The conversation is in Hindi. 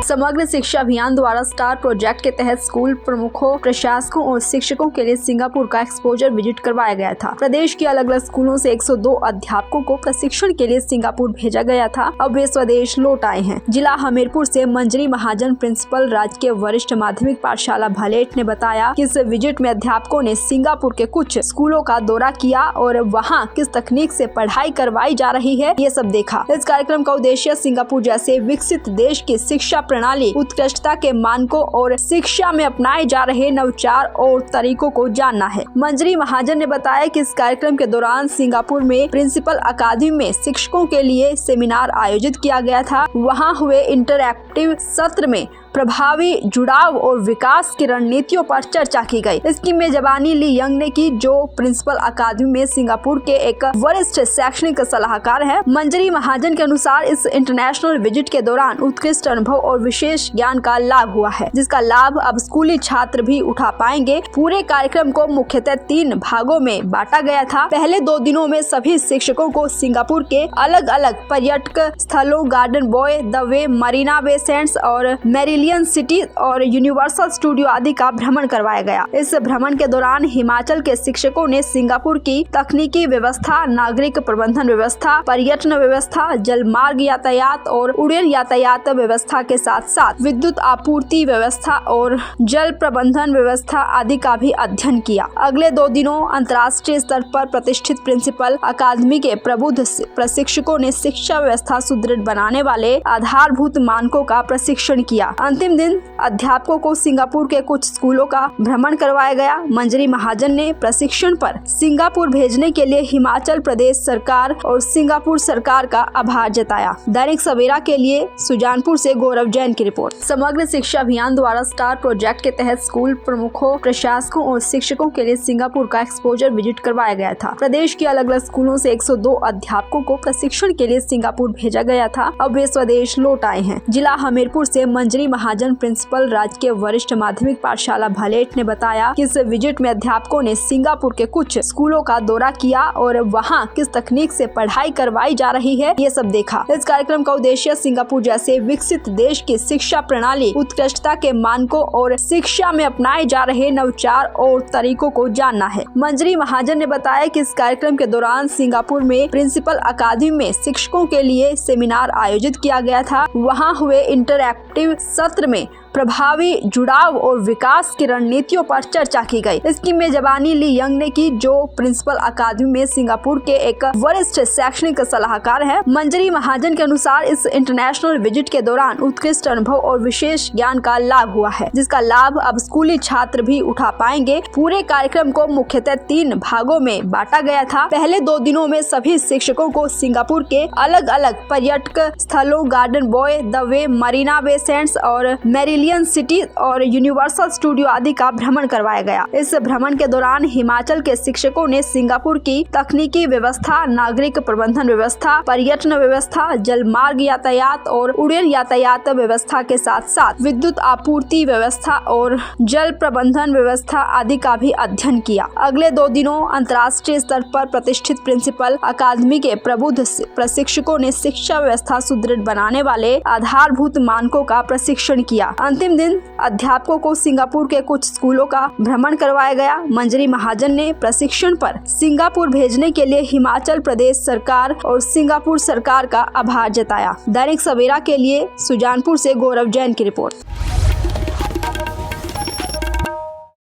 समग्र शिक्षा अभियान द्वारा स्टार प्रोजेक्ट के तहत स्कूल प्रमुखों, प्रशासकों और शिक्षकों के लिए सिंगापुर का एक्सपोजर विजिट करवाया गया था। प्रदेश के अलग अलग स्कूलों से 102 अध्यापकों को प्रशिक्षण के लिए सिंगापुर भेजा गया था। अब वे स्वदेश लौट आए हैं। जिला हमीरपुर से मंजरी महाजन, प्रिंसिपल राजकीय वरिष्ठ माध्यमिक पाठशाला भलेट ने बताया कि इस विजिट में अध्यापकों ने सिंगापुर के कुछ स्कूलों का दौरा किया और वहां किस तकनीक से पढ़ाई करवाई जा रही है ये सब देखा। इस कार्यक्रम का उद्देश्य सिंगापुर जैसे विकसित देश की शिक्षा प्रणाली, उत्कृष्टता के मानकों और शिक्षा में अपनाए जा रहे नवाचार और तरीकों को जानना है। मंजरी महाजन ने बताया कि इस कार्यक्रम के दौरान सिंगापुर में प्रिंसिपल अकादमी में शिक्षकों के लिए सेमिनार आयोजित किया गया था। वहां हुए इंटरएक्टिव सत्र में प्रभावी जुड़ाव और विकास की रणनीतियों पर चर्चा की गई। इसकी मेजबानी ली यंग ने की, जो प्रिंसिपल अकादमी में सिंगापुर के एक वरिष्ठ शैक्षणिक सलाहकार है। मंजरी महाजन के अनुसार इस इंटरनेशनल विजिट के दौरान उत्कृष्ट अनुभव और विशेष ज्ञान का लाभ हुआ है, जिसका लाभ अब स्कूली छात्र भी उठा पाएंगे। पूरे कार्यक्रम को मुख्यतः 3 भागों में बांटा गया था। पहले 2 दिनों में सभी शिक्षकों को सिंगापुर के अलग अलग पर्यटक स्थलों, Garden by, the Bay, Marina Bay Sands और मेरिलियन सिटी और यूनिवर्सल स्टूडियो आदि का भ्रमण करवाया गया। इस भ्रमण के दौरान हिमाचल के शिक्षकों ने सिंगापुर की तकनीकी व्यवस्था, नागरिक प्रबंधन व्यवस्था, पर्यटन व्यवस्था, जलमार्ग यातायात और उड़ान यातायात व्यवस्था के साथ साथ विद्युत आपूर्ति व्यवस्था और जल प्रबंधन व्यवस्था आदि का भी अध्ययन किया। अगले 2 दिनों अंतर्राष्ट्रीय स्तर पर प्रतिष्ठित प्रिंसिपल अकादमी के प्रबुद्ध प्रशिक्षकों ने शिक्षा व्यवस्था सुदृढ़ बनाने वाले आधारभूत मानकों का प्रशिक्षण किया। अंतिम दिन अध्यापकों को सिंगापुर के कुछ स्कूलों का भ्रमण करवाया गया। मंजरी महाजन ने प्रशिक्षण पर सिंगापुर भेजने के लिए हिमाचल प्रदेश सरकार और सिंगापुर सरकार का आभार जताया। दैनिक सवेरा के लिए सुजानपुर से गौरव जैन की रिपोर्ट। समग्र शिक्षा अभियान द्वारा स्टार प्रोजेक्ट के तहत स्कूल प्रमुखों, प्रशासकों और शिक्षकों के लिए सिंगापुर का एक्सपोजर विजिट करवाया गया था। प्रदेश के अलग अलग स्कूलों से 102 अध्यापकों को प्रशिक्षण के लिए सिंगापुर भेजा गया था। अब वे स्वदेश लौट आए हैं। जिला हमीरपुर से मंजरी महाजन, प्रिंसिपल राजकीय वरिष्ठ माध्यमिक पाठशाला भलेट ने बताया कि इस विजिट में अध्यापकों ने सिंगापुर के कुछ स्कूलों का दौरा किया और वहां किस तकनीक से पढ़ाई करवाई जा रही है ये सब देखा। इस कार्यक्रम का उद्देश्य सिंगापुर जैसे विकसित देश की शिक्षा प्रणाली, उत्कृष्टता के मानकों और शिक्षा में अपनाए जा रहे नवाचार और तरीकों को जानना है। मंजरी महाजन ने बताया कि इस कार्यक्रम के दौरान सिंगापुर में प्रिंसिपल अकादमी में शिक्षकों के लिए सेमिनार आयोजित किया गया था। वहां हुए इंटरएक्टिव सत्र में प्रभावी जुड़ाव और विकास की रणनीतियों पर चर्चा की गई। इसकी मेजबानी ली यंग ने की, जो प्रिंसिपल अकादमी में सिंगापुर के एक वरिष्ठ शैक्षणिक सलाहकार है। मंजरी महाजन के अनुसार इस इंटरनेशनल विजिट के दौरान उत्कृष्ट अनुभव और विशेष ज्ञान का लाभ हुआ है, जिसका लाभ अब स्कूली छात्र भी उठा पाएंगे। पूरे कार्यक्रम को मुख्यतः 3 भागों में बांटा गया था। पहले 2 दिनों में सभी शिक्षकों को सिंगापुर के अलग अलग पर्यटक स्थलों, Garden by, the Bay, Marina Bay Sands और मेरिलियन सिटी और यूनिवर्सल स्टूडियो आदि का भ्रमण करवाया गया। इस भ्रमण के दौरान हिमाचल के शिक्षकों ने सिंगापुर की तकनीकी व्यवस्था, नागरिक प्रबंधन व्यवस्था, पर्यटन व्यवस्था, जलमार्ग यातायात और उड़ान यातायात व्यवस्था के साथ साथ विद्युत आपूर्ति व्यवस्था और जल प्रबंधन व्यवस्था आदि का भी अध्ययन किया। अगले 2 दिनों अंतर्राष्ट्रीय स्तर पर प्रतिष्ठित प्रिंसिपल अकादमी के प्रबुद्ध प्रशिक्षकों ने शिक्षा व्यवस्था सुदृढ़ बनाने वाले आधारभूत मानकों का प्रशिक्षण किया। अंतिम दिन अध्यापकों को सिंगापुर के कुछ स्कूलों का भ्रमण करवाया गया। मंजरी महाजन ने प्रशिक्षण पर सिंगापुर भेजने के लिए हिमाचल प्रदेश सरकार और सिंगापुर सरकार का आभार जताया। दैनिक सवेरा के लिए सुजानपुर से गौरव जैन की रिपोर्ट।